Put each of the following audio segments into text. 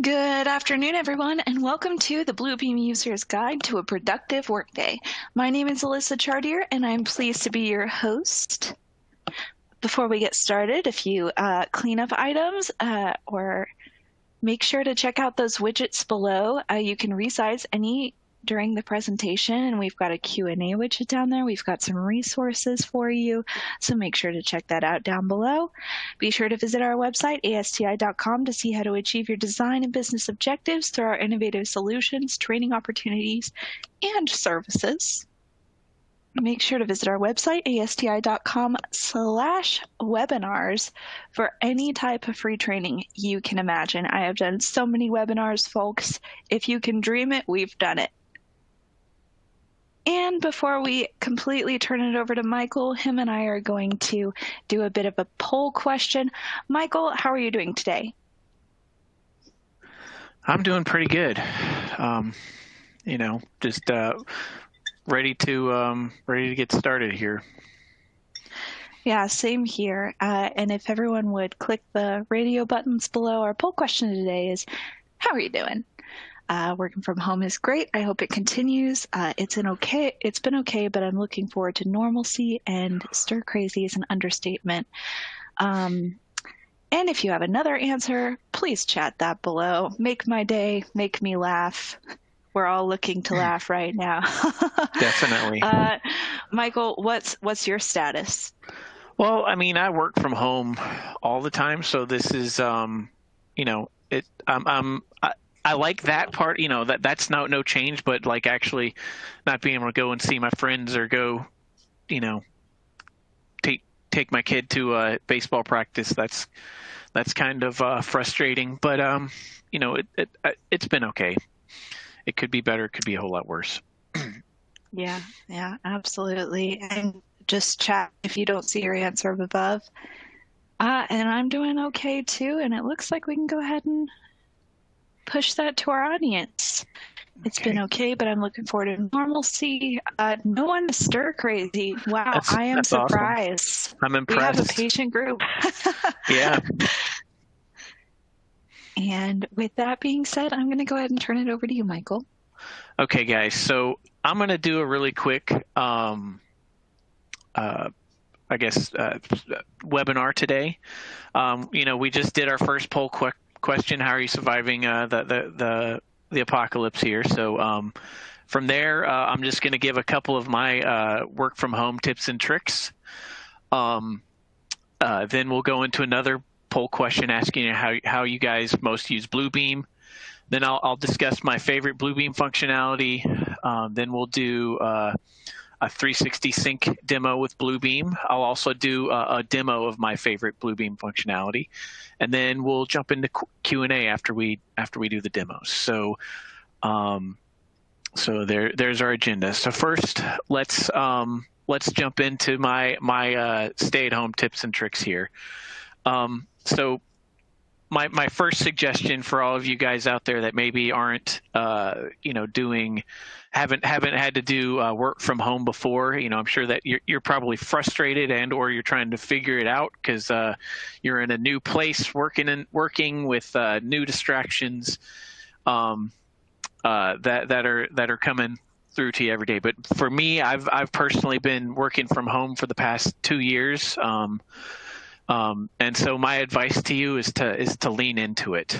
Good afternoon, everyone, and welcome to the Bluebeam User's Guide to a Productive Workday. My name is Alyssa Chartier, and I'm pleased to be your host. Before we get started, a few cleanup items, or make sure to check out those widgets below. You can resize any during the presentation, and we've got a Q&A widget down there. We've got some resources for you, so make sure to check that out down below. Be sure to visit our website, asti.com, to see how to achieve your design and business objectives through our innovative solutions, training opportunities, and services. Make sure to visit our website, asti.com/webinars, for any type of free training you can imagine. I have done so many webinars, folks. If you can dream it, we've done it. And before we completely turn it over to Michael, him and I are going to do a bit of a poll question. Michael, how are you doing today? I'm doing pretty good. Just ready to get started here. Yeah, same here. And if everyone would click the radio buttons below, our poll question today is, how are you doing? Working from home is great. I hope it continues. It's been okay, but I'm looking forward to normalcy, and stir crazy is an understatement. And if you have another answer, please chat that below. Make my day, make me laugh. We're all looking to laugh right now. Definitely. Michael, what's your status? Well, I mean, I work from home all the time, so this is, I like that part, that's no change, but like actually not being able to go and see my friends or go, take my kid to a baseball practice. That's kind of frustrating, but it's been okay. It could be better. It could be a whole lot worse. Yeah, absolutely. And just chat if you don't see your answer above. And I'm doing okay too. And it looks like we can go ahead and push that to our audience. It's been okay, but I'm looking forward to normalcy. No one is stir crazy. Wow, I am surprised. Awesome. I'm impressed. We have a patient group. Yeah. And with that being said, I'm going to go ahead and turn it over to you, Michael. Okay, guys. So I'm going to do a really quick, webinar today. We just did our first poll question. How are you surviving the apocalypse here? So from there, I'm just going to give a couple of my work from home tips and tricks. Then we'll go into another poll question asking you how you guys most use Bluebeam. Then I'll discuss my favorite Bluebeam functionality. Then we'll do a 360 sync demo with Bluebeam. I'll also do a demo of my favorite Bluebeam functionality, and then we'll jump into Q&A after we do the demos. So there's our agenda. So first, let's jump into my stay-at-home tips and tricks here. So my first suggestion for all of you guys out there that maybe aren't haven't had to do work from home before, I'm sure that you're probably frustrated or you're trying to figure it out because you're in a new place working with new distractions that are coming through to you every day. But for me, I've personally been working from home for the past 2 years. And so my advice to you is to lean into it.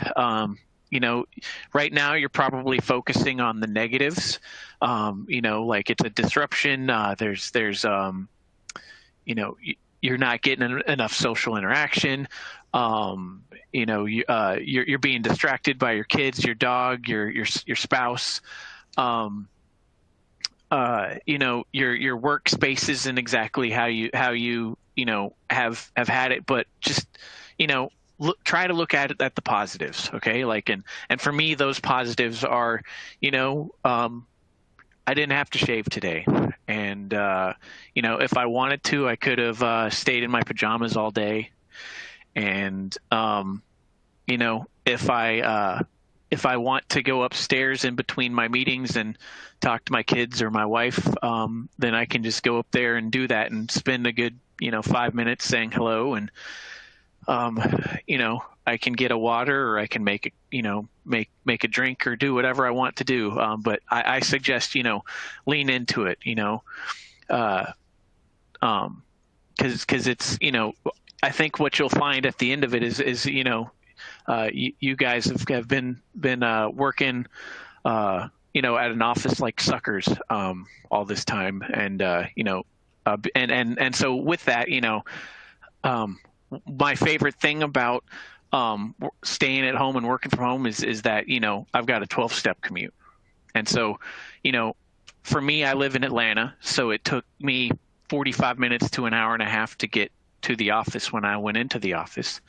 Right now you're probably focusing on the negatives. Like it's a disruption. You're not getting enough social interaction. You're being distracted by your kids, your dog, your spouse. Your workspace isn't exactly how you have had it, but just try to look at the positives. Okay, and for me, those positives are I didn't have to shave today, and if I wanted to, I could have stayed in my pajamas all day, and if I want to go upstairs in between my meetings and talk to my kids or my wife, then I can just go up there and do that and spend a good 5 minutes saying hello and I can get a water, or I can make a drink, or do whatever I want to do. But I suggest, lean into it, because it's, I think what you'll find at the end of it is you guys have been working, at an office like suckers all this time, and and so with that, my favorite thing about staying at home and working from home is that I've got a 12-step commute, and so for me, I live in Atlanta, so it took me 45 minutes to an hour and a half to get to the office when I went into the office.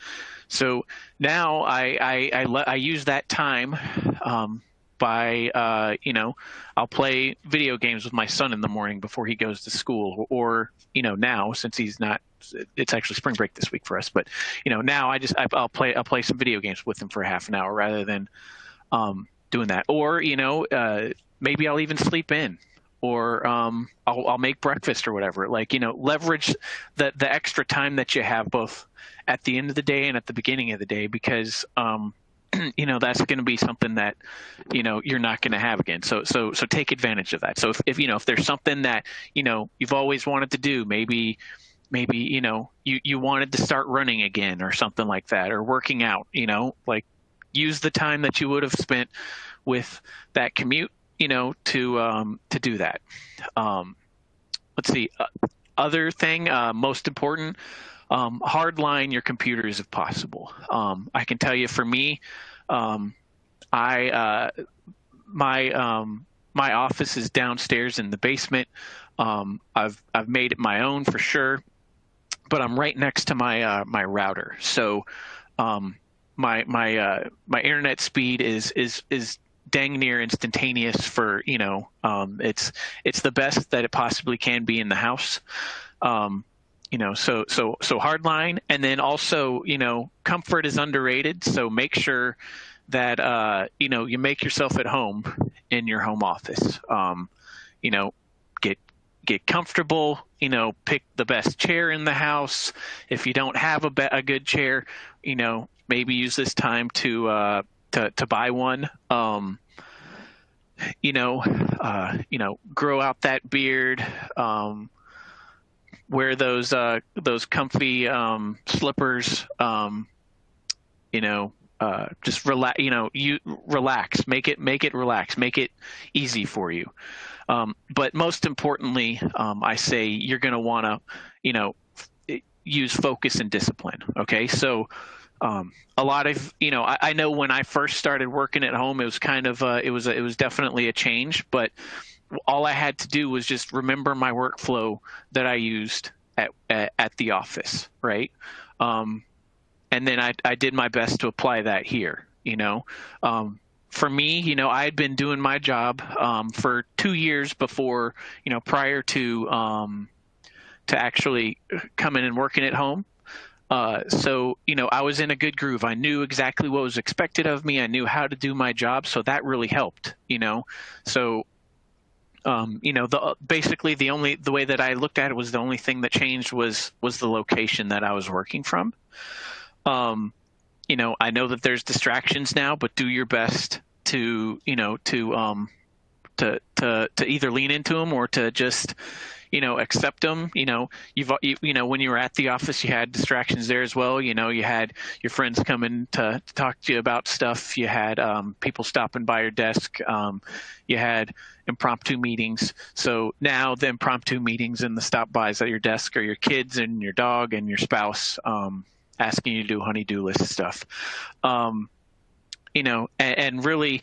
So now I use that time by I'll play video games with my son in the morning before he goes to school, or now, since he's not, it's actually spring break this week for us, but now I'll play some video games with him for half an hour rather than doing that. Or maybe I'll even sleep in, or I'll make breakfast or whatever. Leverage the extra time that you have both at the end of the day and at the beginning of the day, because that's going to be something that you're not going to have again. So take advantage of that. So if there's something that you've always wanted to do, maybe you wanted to start running again or something like that, or working out, use the time that you would have spent with that commute to do that. Let's see. Other thing, most important, hardline your computers if possible. I can tell you, for me, my office is downstairs in the basement. I've made it my own for sure, but I'm right next to my router. So my internet speed is dang near instantaneous for it's the best that it possibly can be in the house. So hardline, and then also comfort is underrated. So make sure that you make yourself at home in your home office. Get comfortable. Pick the best chair in the house. If you don't have a good chair, maybe use this time to buy one. Grow out that beard. Wear those comfy slippers. Just relax. You relax. Make it relax. Make it easy for you. But most importantly, I say you're going to want to use focus and discipline. Okay, so a lot of I know when I first started working at home, it was kind of it was definitely a change, but all I had to do was just remember my workflow that I used at the office, right? And then I did my best to apply that here. For me, I had been doing my job for 2 years before, prior to actually coming and working at home. So I was in a good groove. I knew exactly what was expected of me. I knew how to do my job, so that really helped. So basically the way that I looked at it was the only thing that changed was the location that I was working from. I know that there's distractions now, but do your best to either lean into them or to just accept them. When you were at the office, you had distractions there as well. You had your friends coming to talk to you about stuff. You had people stopping by your desk. You had impromptu meetings. So now the impromptu meetings and the stop-bys at your desk are your kids and your dog and your spouse asking you to do honey-do list stuff. And really,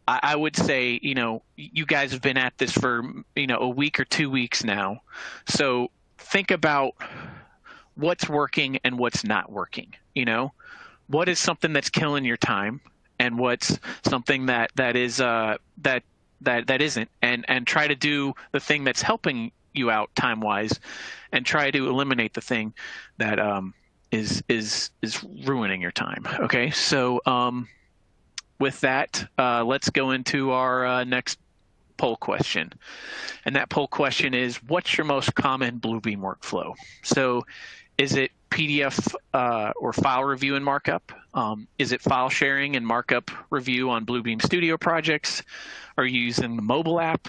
I would say, you guys have been at this for, a week or 2 weeks now. So think about what's working and what's not working. What is something that's killing your time, and what's something that isn't, and try to do the thing that's helping you out time-wise, and try to eliminate the thing that is ruining your time. Okay, so with that, let's go into our next poll question. And that poll question is, what's your most common Bluebeam workflow? So is it PDF or file review and markup? Is it file sharing and markup review on Bluebeam Studio projects? Are you using the mobile app?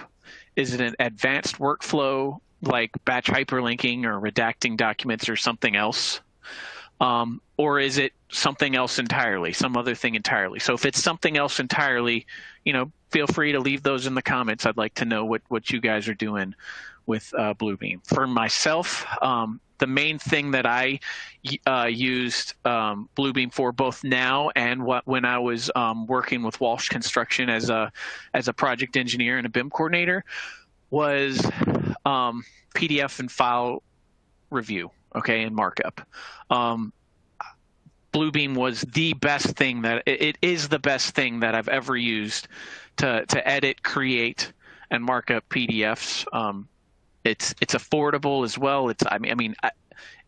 Is it an advanced workflow like batch hyperlinking or redacting documents or something else? Or is it something else entirely, some other thing entirely? So if it's something else entirely, feel free to leave those in the comments. I'd like to know what you guys are doing with Bluebeam. For myself, the main thing that I used Bluebeam for, both now and when I was working with Walsh Construction as a project engineer and a BIM coordinator, was PDF and file review, and markup. Bluebeam was the best thing it is the best thing that I've ever used to edit, create, and mark up PDFs. It's affordable as well.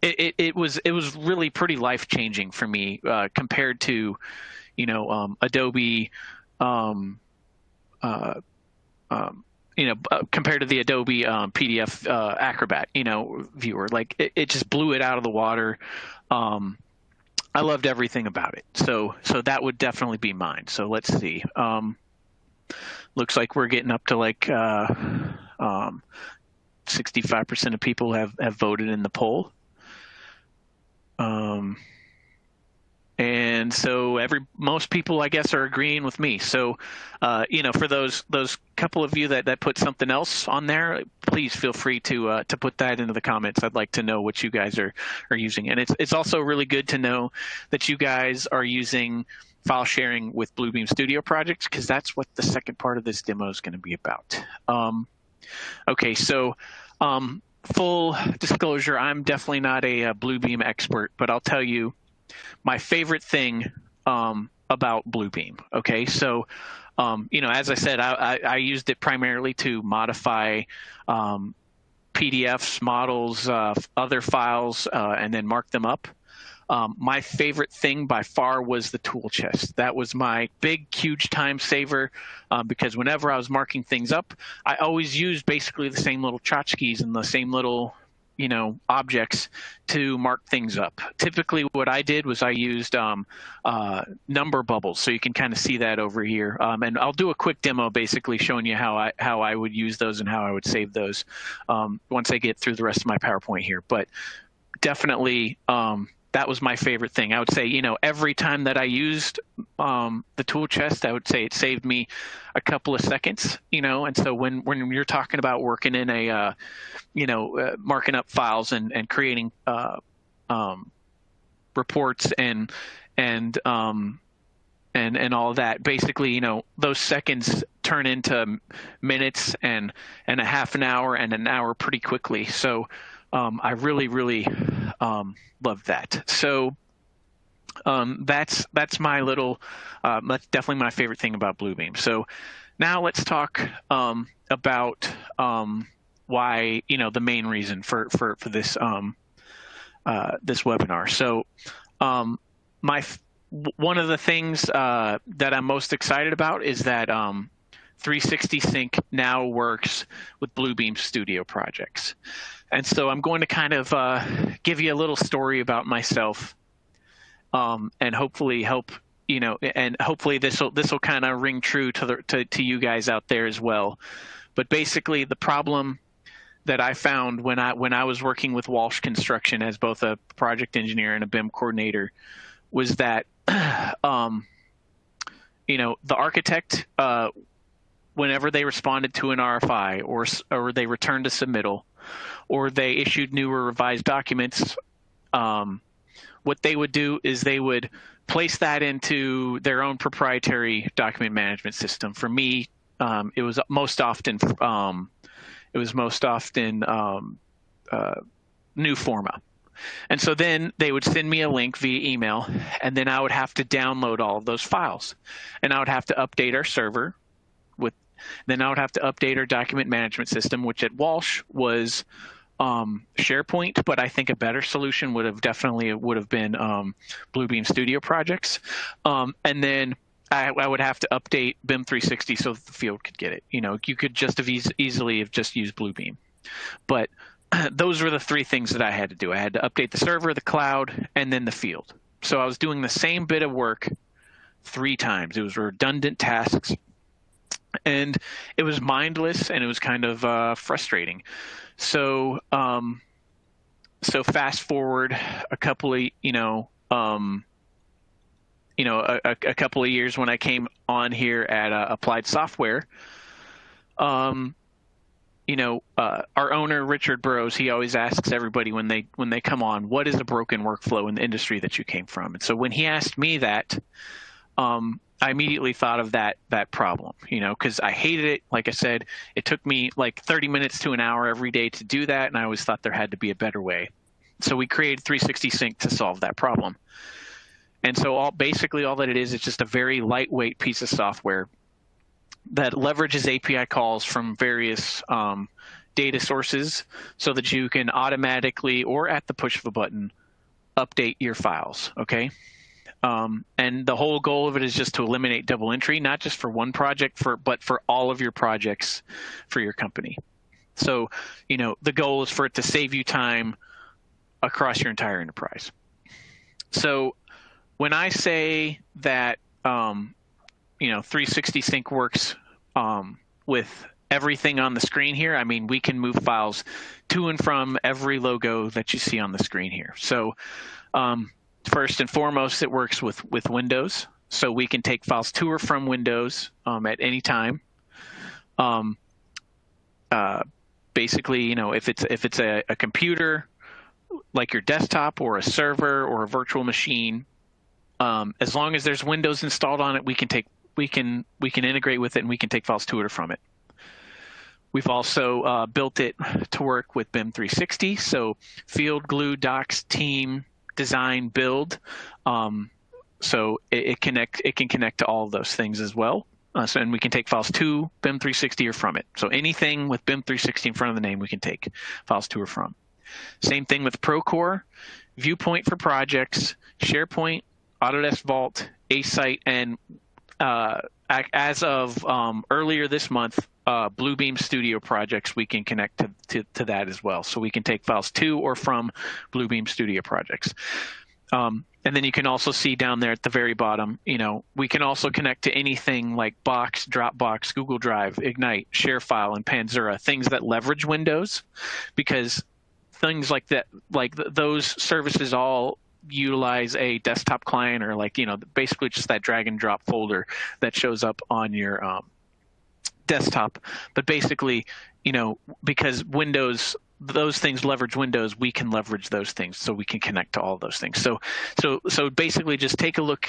It was really pretty life changing for me compared to Adobe. Compared to the Adobe PDF Acrobat, viewer, like it just blew it out of the water. I loved everything about it. So that would definitely be mine. So let's see. Looks like we're getting up to like 65% of people have voted in the poll. And so most people, I guess, are agreeing with me. So, for those couple of you that put something else on there, please feel free to put that into the comments. I'd like to know what you guys are using. And it's also really good to know that you guys are using file sharing with Bluebeam Studio projects, because that's what the second part of this demo is going to be about. Okay, so full disclosure, I'm definitely not a Bluebeam expert, but I'll tell you my favorite thing about Bluebeam. Okay, so as I said, I used it primarily to modify PDFs, models, other files, and then mark them up. My favorite thing by far was the tool chest. That was my big, huge time saver because whenever I was marking things up, I always used basically the same little tchotchkes and the same little objects to mark things up. Typically what I did was I used number bubbles. So you can kind of see that over here. And I'll do a quick demo basically showing you how I would use those and how I would save those once I get through the rest of my PowerPoint here. But definitely that was my favorite thing. I would say, every time that I used the tool chest, I would say it saved me a couple of seconds, and so when you're talking about working in a, marking up files and creating reports and all of that, basically, those seconds turn into minutes and a half an hour and an hour pretty quickly. So I really, really love that. So that's my little, that's definitely my favorite thing about Bluebeam. So now let's talk about why, the main reason for this this webinar. So one of the things that I'm most excited about is that 360 Sync now works with Bluebeam Studio projects. And so I'm going to kind of give you a little story about myself and hopefully help, and hopefully this will kind of ring true to you guys out there as well. But basically the problem that I found when I was working with Walsh Construction as both a project engineer and a BIM coordinator was that, the architect, whenever they responded to an RFI or they returned a submittal, or they issued new or revised documents, what they would do is they would place that into their own proprietary document management system. For me, it was most often Newforma. And so then they would send me a link via email, and then I would have to download all of those files, and I would have to update our server then I would have to update our document management system, which at Walsh was SharePoint, but I think a better solution would have been Bluebeam Studio projects. And then I would have to update BIM 360 so that the field could get it. You could just have easily have just used Bluebeam. But those were the three things that I had to do. I had to update the server, the cloud, and then the field. So I was doing the same bit of work 3 times. It was redundant tasks, and it was mindless, and it was kind of frustrating. So fast forward a couple of a couple of years when I came on here at Applied Software. Our owner, Richard Burrows, he always asks everybody when they come on, what is a broken workflow in the industry that you came from? And so when he asked me that, I immediately thought of that problem, because I hated it. Like I said, it took me like 30 minutes to an hour every day to do that, and I always thought there had to be a better way. So we created 360 Sync to solve that problem. And so basically all that it is just a very lightweight piece of software that leverages API calls from various data sources so that you can automatically or at the push of a button update your files, okay? And the whole goal of it is just to eliminate double entry, not just for one project, but for all of your projects for your company. So, the goal is for it to save you time across your entire enterprise. So when I say that 360 Sync works with everything on the screen here, I mean, we can move files to and from every logo that you see on the screen here. So first and foremost, it works with Windows. So we can take files to or from Windows at any time. Basically, if it's a computer like your desktop or a server or a virtual machine, as long as there's Windows installed on it, we can integrate with it, and we can take files to it or from it. We've also built it to work with BIM 360, so field, glue, docs, team, design, build. So it can connect to all of those things as well. And we can take files to BIM 360 or from it. So anything with BIM 360 in front of the name, we can take files to or from. Same thing with Procore, Viewpoint for projects, SharePoint, Autodesk Vault, A-Site, and as of earlier this month, Bluebeam Studio projects, we can connect to that as well. So we can take files to or from Bluebeam Studio projects. And then you can also see down there at the very bottom, we can also connect to anything like Box, Dropbox, Google Drive, Ignite, ShareFile, and Panzura, things that leverage Windows, because things like that, those services all utilize a desktop client or basically just that drag and drop folder that shows up on your desktop. But basically, because Windows, those things leverage Windows, we can leverage those things, so we can connect to all those things. So basically, just take a look,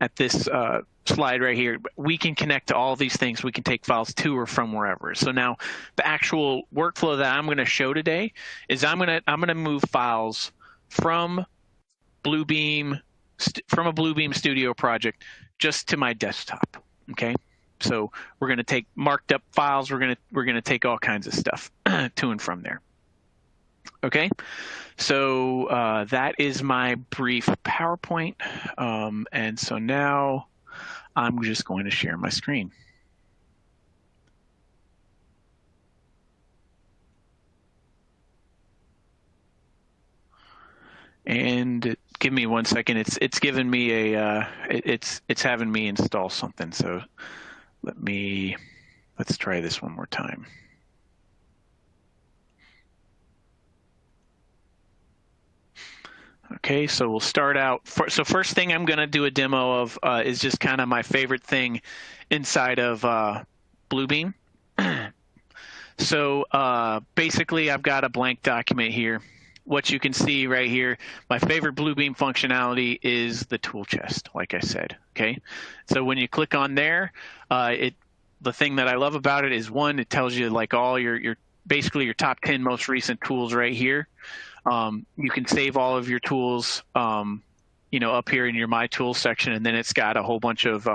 at this slide right here. We can connect to all these things. We can take files to or from wherever. So now, the actual workflow that I'm going to show today is I'm going to move files from Bluebeam, from a Bluebeam Studio project just to my desktop. Okay. So we're going to take marked up files. We're going to take all kinds of stuff to and from there. Okay, so that is my brief PowerPoint, and so now I'm just going to share my screen. And give me 1 second. It's given me it's having me install something. So let's try this one more time. Okay, so we'll start out. So first thing I'm going to do a demo of is just kind of my favorite thing inside of Bluebeam. So basically, I've got a blank document here. What you can see right here, my favorite Bluebeam functionality is the tool chest, like I said. Okay, so when you click on there, the thing that I love about it is, one, it tells you all your basically your top 10 most recent tools right here. You can save all of your tools, up here in your My Tools section, and then it's got a whole bunch of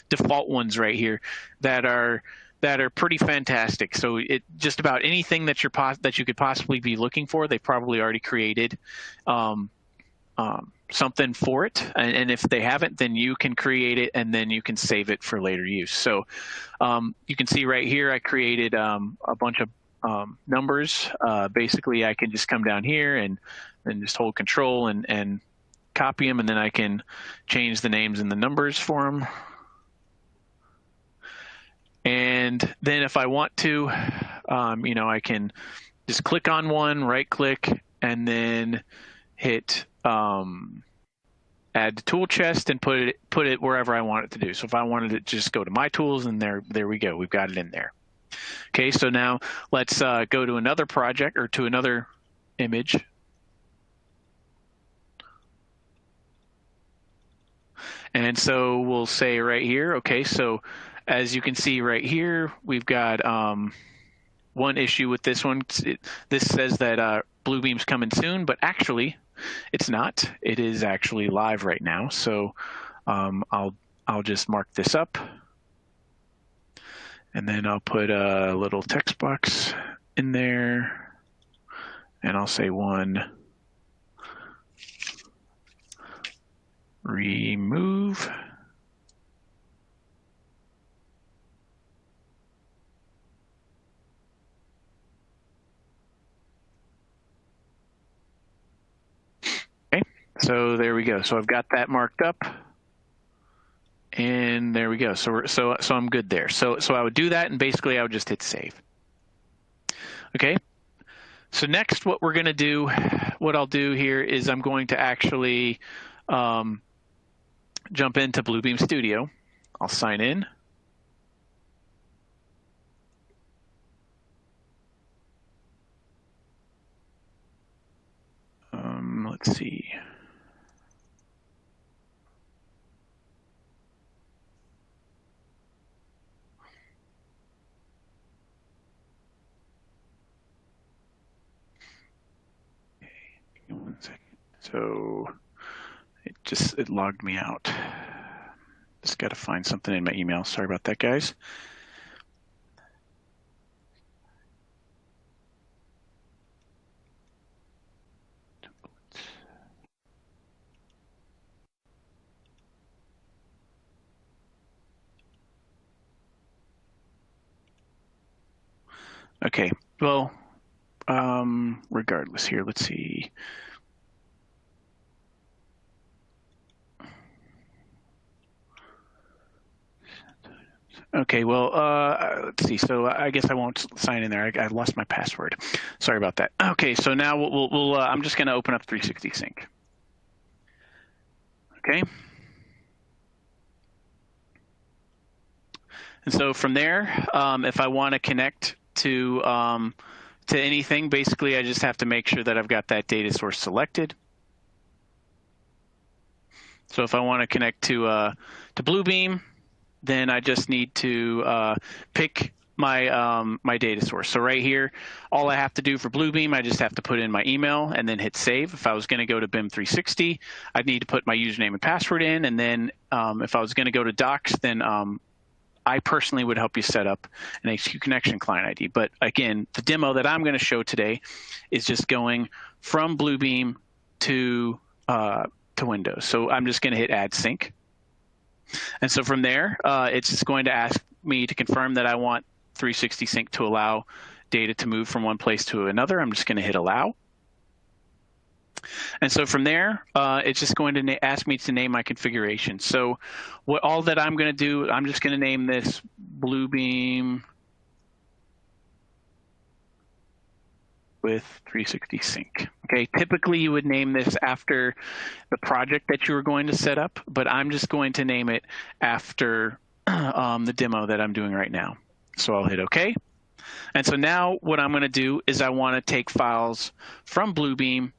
default ones right here that are pretty fantastic. So just about anything that you could possibly be looking for, they probably already created. something for it, and if they haven't, then you can create it and then you can save it for later use. So you can see right here I created a bunch of numbers. Basically I can just come down here and just hold control and copy them, and then I can change the names and the numbers for them. And then if I want to, I can just click on one, right click, and then hit add to tool chest and put it wherever I want it to do. So if I wanted it to just go to my tools, and there we go. We've got it in there. Okay, so now let's go to another project or to another image. And so we'll say right here, okay, so as you can see right here, we've got one issue with this one. This says that Bluebeam's coming soon, but actually it's not. It is actually live right now. So I'll just mark this up, and then I'll put a little text box in there, and I'll say one remove. Okay, so there we go. So I've got that marked up, and there we go. So I'm good there. So I would do that, and basically I would just hit save. Okay. So next, what I'll do here is I'm going to actually jump into Bluebeam Studio. I'll sign in. Let's see. Okay, give me 1 second. So it logged me out. Just got to find something in my email. Sorry about that, guys. Okay, well, regardless here, let's see. Okay, well, let's see. So I guess I won't sign in there. I lost my password. Sorry about that. Okay, so now we'll I'm just going to open up 360 Sync. Okay. And so from there, if I want to connect to anything, basically I just have to make sure that I've got that data source selected. So if I want to connect to Bluebeam, then I just need to pick my my data source. So right here, all I have to do for Bluebeam, I just have to put in my email and then hit save. If I was going to go to BIM 360, I'd need to put my username and password in. And then if I was going to go to Docs, then I personally would help you set up an HQ Connection client ID. But again, the demo that I'm going to show today is just going from Bluebeam to Windows. So I'm just going to hit Add Sync. And so from there, it's just going to ask me to confirm that I want 360 Sync to allow data to move from one place to another. I'm just going to hit Allow. And so from there, it's just going to ask me to name my configuration. So all that I'm going to do, I'm just going to name this Bluebeam with 360 Sync. Okay, typically you would name this after the project that you were going to set up, but I'm just going to name it after the demo that I'm doing right now. So I'll hit OK. And so now what I'm going to do is I want to take files from Bluebeam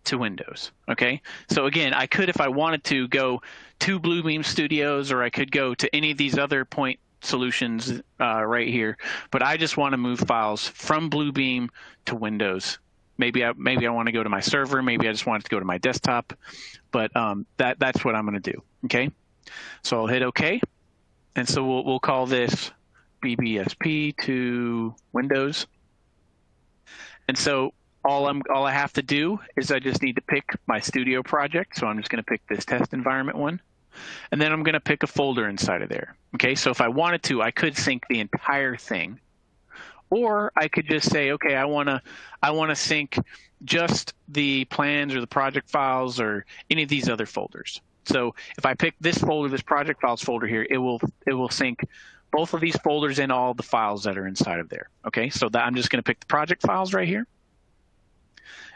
to Windows. Okay, so again, I could, if I wanted to, go to Bluebeam Studios, or I could go to any of these other point solutions right here, but I just want to move files from Bluebeam to Windows. Maybe I want to go to my server, maybe I just want it to go to my desktop, but that's what I'm going to do. Okay, so I'll hit OK, and so we'll call this BBSP to Windows. And so all I have to do is I just need to pick my studio project. So I'm just going to pick this test environment one. And then I'm going to pick a folder inside of there. Okay, so if I wanted to, I could sync the entire thing. Or I could just say, okay, I want to sync just the plans or the project files or any of these other folders. So if I pick this folder, this project files folder here, it will sync both of these folders and all the files that are inside of there. Okay, so that I'm just going to pick the project files right here,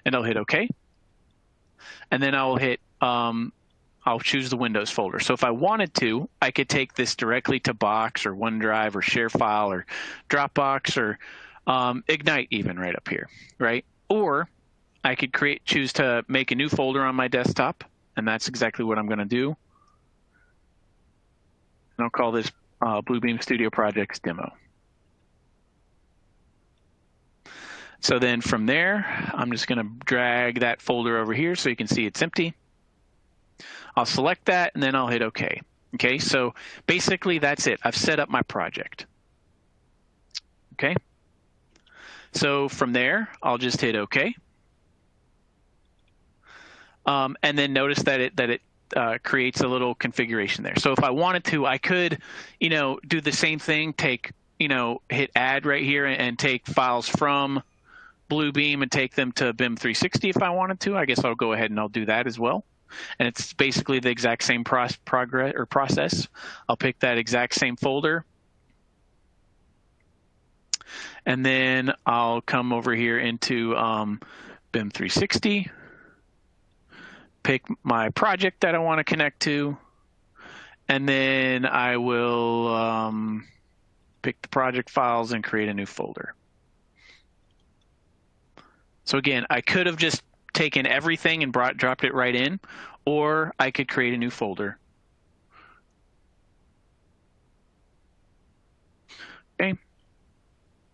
and I'll hit OK. And then I'll hit I'll choose the Windows folder. So if I wanted to, I could take this directly to Box or OneDrive or ShareFile or Dropbox or Ignite even right up here, right? Or I could choose to make a new folder on my desktop, and that's exactly what I'm going to do. And I'll call this Bluebeam Studio Projects Demo. So then from there, I'm just going to drag that folder over here so you can see it's empty. I'll select that, and then I'll hit OK. Okay, so basically that's it. I've set up my project. Okay, so from there, I'll just hit OK. And then notice that it creates a little configuration there. So if I wanted to, I could, do the same thing, hit Add right here and take files from Bluebeam and take them to BIM 360 if I wanted to. I guess I'll go ahead and I'll do that as well. And it's basically the exact same process. I'll pick that exact same folder. And then I'll come over here into BIM 360, pick my project that I want to connect to, and then I will pick the project files and create a new folder. So again, I could have just taken everything and dropped it right in, or I could create a new folder. Okay.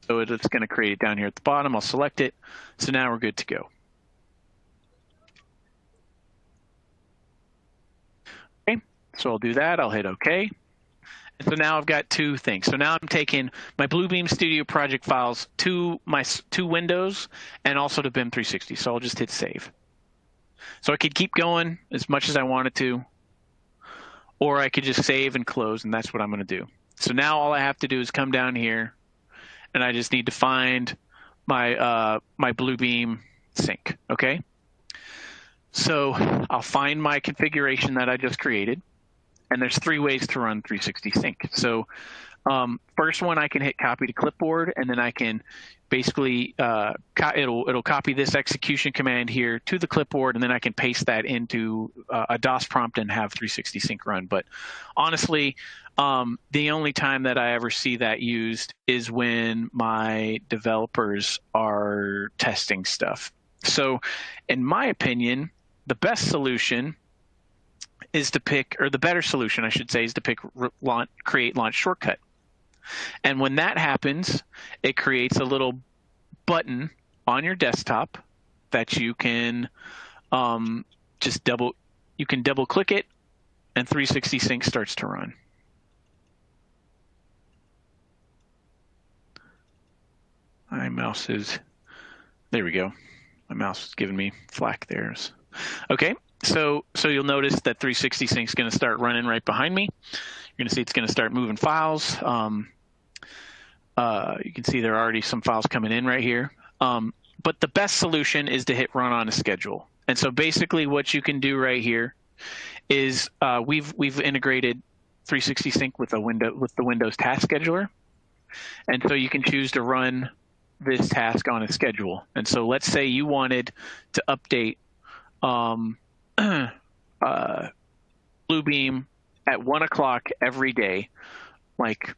So it's going to create it down here at the bottom. I'll select it. So now we're good to go. Okay. So I'll do that. I'll hit OK. And so now I've got two things. So now I'm taking my Bluebeam Studio project files to my two windows and also to BIM 360. So I'll just hit Save. So I could keep going as much as I wanted to, or I could just save and close, and that's what I'm going to do. So now all I have to do is come down here, and I just need to find my my Bluebeam sync. Okay. So I'll find my configuration that I just created. And there's three ways to run 360 Sync. So first one, I can hit copy to clipboard, and then I can basically, it'll copy this execution command here to the clipboard, and then I can paste that into a DOS prompt and have 360 Sync run. But honestly, the only time that I ever see that used is when my developers are testing stuff. So in my opinion, the best solution is to pick, or the better solution, I should say, is to pick create launch shortcut. And when that happens, it creates a little button on your desktop that you can double click it, and 360 Sync starts to run. My mouse is, there we go. My mouse is giving me flack there. Okay. So you'll notice that 360 Sync is going to start running right behind me. You're going to see it's going to start moving files. You can see there are already some files coming in right here. But the best solution is to hit Run on a Schedule. And so basically what you can do right here is we've integrated 360 Sync with the Windows Task Scheduler. And so you can choose to run this task on a schedule. And so let's say you wanted to update Bluebeam at 1 o'clock every day, like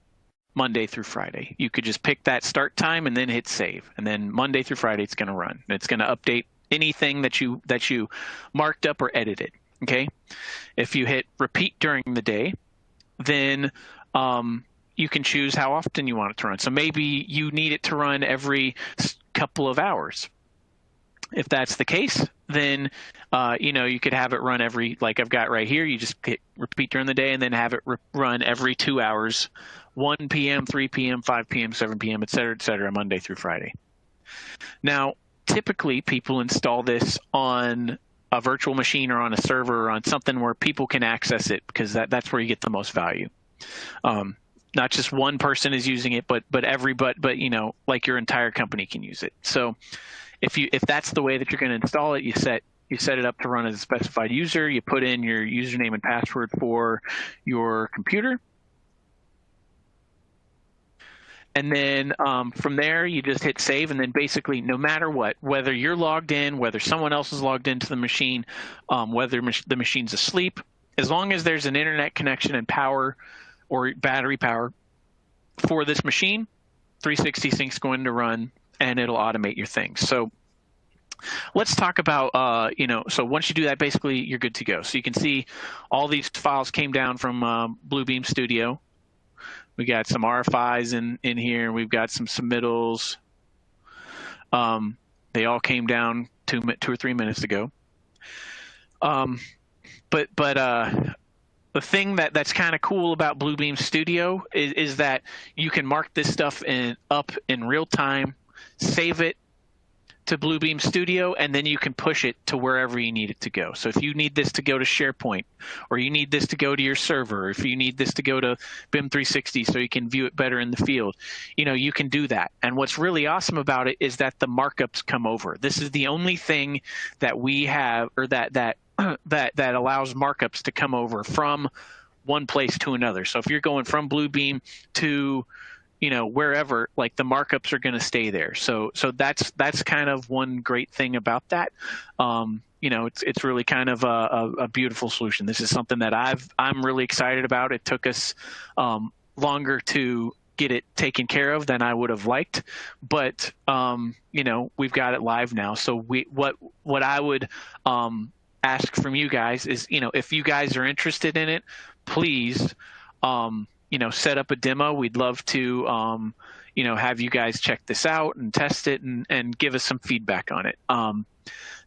Monday through Friday. You could just pick that start time and then hit save. And then Monday through Friday, it's going to run. It's going to update anything that you marked up or edited. Okay. If you hit repeat during the day, then you can choose how often you want it to run. So maybe you need it to run every couple of hours. If that's the case, then you could have it run every, like I've got right here. You just hit repeat during the day and then have it run every 2 hours, 1 p.m., 3 p.m., 5 p.m., 7 p.m., et cetera, Monday through Friday. Now, typically people install this on a virtual machine or on a server or on something where people can access it, because that's where you get the most value. Not just one person is using it, but you know, like your entire company can use it. So if that's the way that you're going to install it, you set it up to run as a specified user. You put in your username and password for your computer. And then from there, you just hit save. And then basically, no matter what, whether you're logged in, whether someone else is logged into the machine, whether the machine's asleep, as long as there's an internet connection and power or battery power for this machine, 360 Sync's going to run, and it'll automate your things. So let's talk about, you know, so once you do that, basically you're good to go. So you can see all these files came down from Bluebeam Studio. We got some RFIs in here. We've got some submittals. They all came down 2 or 3 minutes ago. But the thing that's kind of cool about Bluebeam Studio is that you can mark this stuff up in real time, save it to Bluebeam Studio, and then you can push it to wherever you need it to go. So if you need this to go to SharePoint, or you need this to go to your server, if you need this to go to BIM 360 so you can view it better in the field, you know, you can do that. And what's really awesome about it is that the markups come over. This is the only thing that we have, or that allows markups to come over from one place to another. So if you're going from Bluebeam to, you know, wherever, like, the markups are going to stay there. So that's kind of one great thing about that. You know, it's really kind of a beautiful solution. This is something that I'm really excited about. It took us longer to get it taken care of than I would have liked, but you know, we've got it live now. So what I would ask from you guys is, you know, if you guys are interested in it, please, you know, set up a demo. We'd love to, you know, have you guys check this out and test it and give us some feedback on it.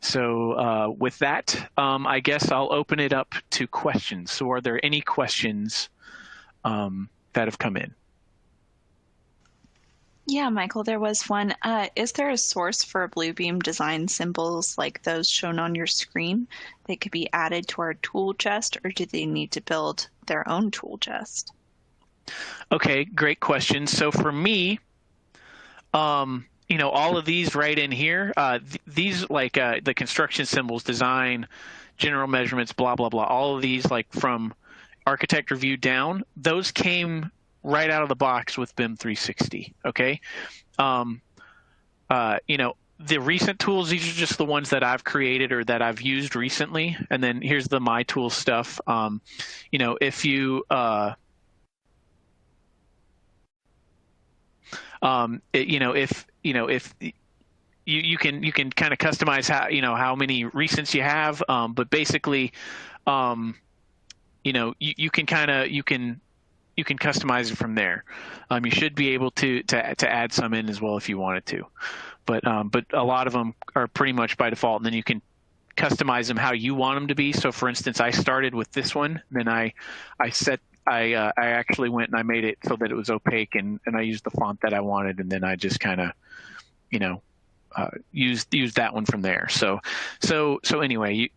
So with that, I guess I'll open it up to questions. So are there any questions that have come in? Yeah, Michael, there was one. Is there a source for Bluebeam design symbols like those shown on your screen that could be added to our tool chest, or do they need to build their own tool chest? Okay, great question. So for me, you know, all of these right in here, these, like the construction symbols, design, general measurements, blah, blah, blah, all of these, like from architect review down, those came right out of the box with BIM 360, okay? You know, the recent tools, these are just the ones that I've created or that I've used recently. And then here's the My Tool stuff. You know, if you... if you can kind of customize how many recents you have, but basically, you can customize it from there. You should be able to add some in as well if you wanted to, but a lot of them are pretty much by default, and then you can customize them how you want them to be. So for instance, I started with this one, then I actually went and I made it so that it was opaque, and I used the font that I wanted, and then I just kind of, used that one from there. So anyway,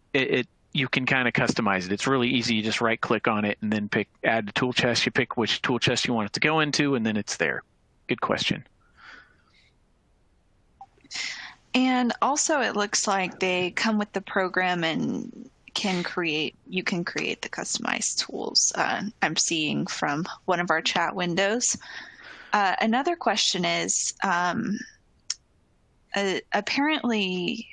you can kind of customize it. It's really easy. You just right click on it and then add to tool chest. You pick which tool chest you want it to go into, and then it's there. Good question. And also, it looks like they come with the program and you can create the customized tools. I'm seeing from one of our chat windows. Another question is, apparently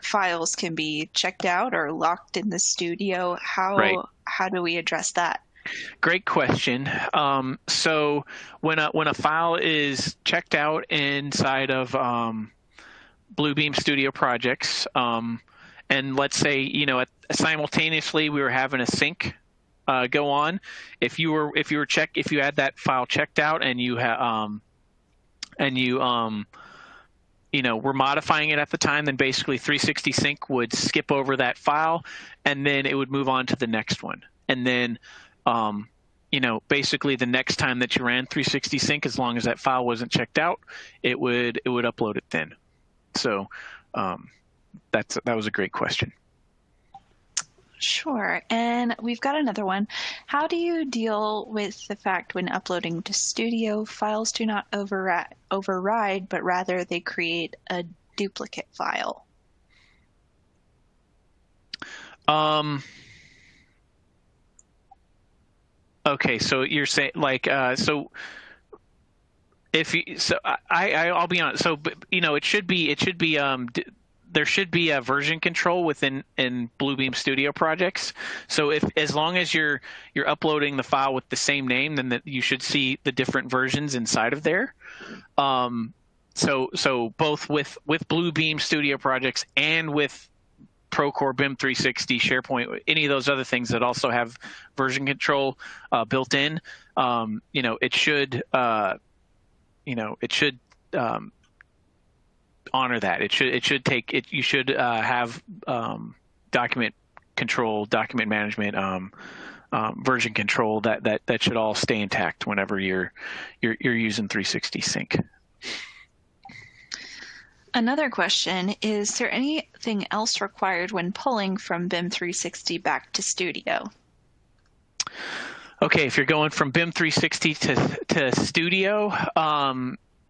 files can be checked out or locked in the studio. How do we address that? Great question. So when a file is checked out inside of Bluebeam Studio projects, and let's say, simultaneously we were having a sync go on. If you had that file checked out and you were modifying it at the time, then basically 360 Sync would skip over that file, and then it would move on to the next one. And then, basically the next time that you ran 360 Sync, as long as that file wasn't checked out, it would upload it then. So that was a great question. Sure. And we've got another one. How do you deal with the fact when uploading to Studio, files do not override, but rather they create a duplicate file? Okay, so you're saying like so if you so I'll be honest. So it should be there should be a version control in Bluebeam Studio projects. So as long as you're uploading the file with the same name, then you should see the different versions inside of there. So both with Bluebeam Studio projects and with Procore, BIM 360, SharePoint, any of those other things that also have version control built in, it should honor that. It should take it. You should have document control, document management, version control. That should all stay intact whenever you're using 360 Sync. Another question, is there anything else required when pulling from BIM 360 back to Studio? Okay, if you're going from BIM 360 to Studio,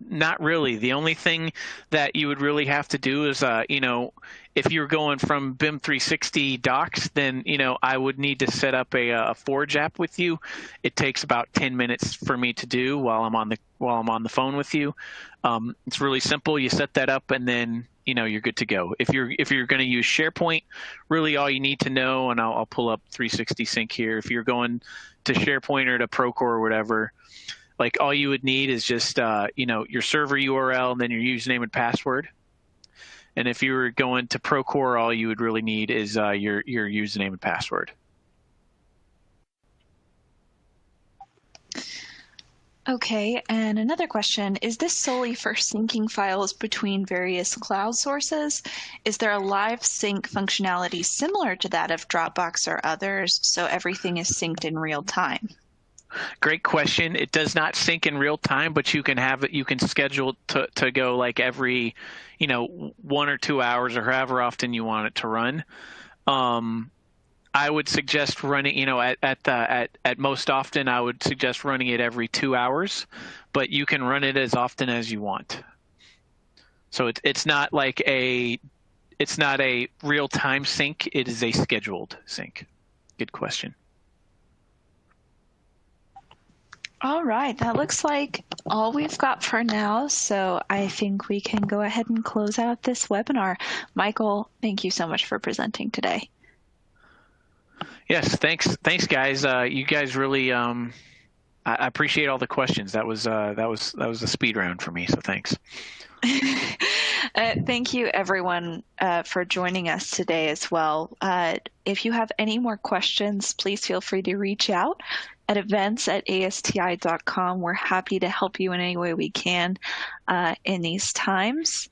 not really. The only thing that you would really have to do is, if you're going from BIM 360 docs, then, I would need to set up a Forge app with you. It takes about 10 minutes for me to do while I'm on the phone with you. It's really simple. You set that up and then, you're good to go. If you're going to use SharePoint, really all you need to know, and I'll pull up 360 Sync here. If you're going to SharePoint or to Procore or whatever, like all you would need is just, your server URL and then your username and password. And if you were going to Procore, all you would really need is your username and password. Okay, and another question, is this solely for syncing files between various cloud sources? Is there a live sync functionality similar to that of Dropbox or others, so everything is synced in real time? Great question. It does not sync in real time, but you can have it. You can schedule to go like every, 1 or 2 hours or however often you want it to run. I would suggest running, at most often, I would suggest running it every 2 hours, but you can run it as often as you want. So it's not a real time sync. It is a scheduled sync. Good question. All right, that looks like all we've got for now, so I think we can go ahead and close out this webinar. Michael, thank you so much for presenting today. Yes, thanks guys. You guys really, I appreciate all the questions. That was a speed round for me, so thanks. Thank you, everyone, for joining us today as well. If you have any more questions, please feel free to reach out at events@asti.com. We're happy to help you in any way we can in these times.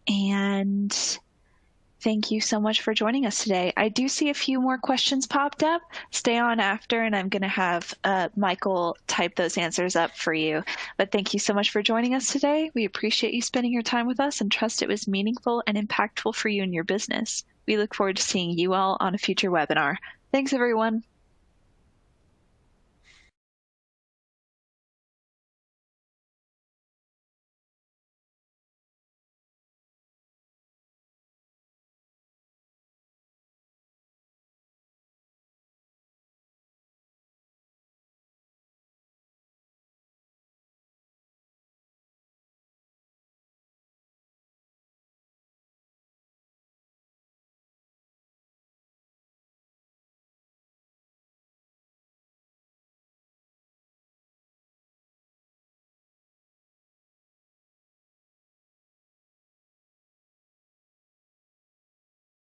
And thank you so much for joining us today. I do see a few more questions popped up. Stay on after, and I'm going to have Michael type those answers up for you. But thank you so much for joining us today. We appreciate you spending your time with us and trust it was meaningful and impactful for you and your business. We look forward to seeing you all on a future webinar. Thanks, everyone.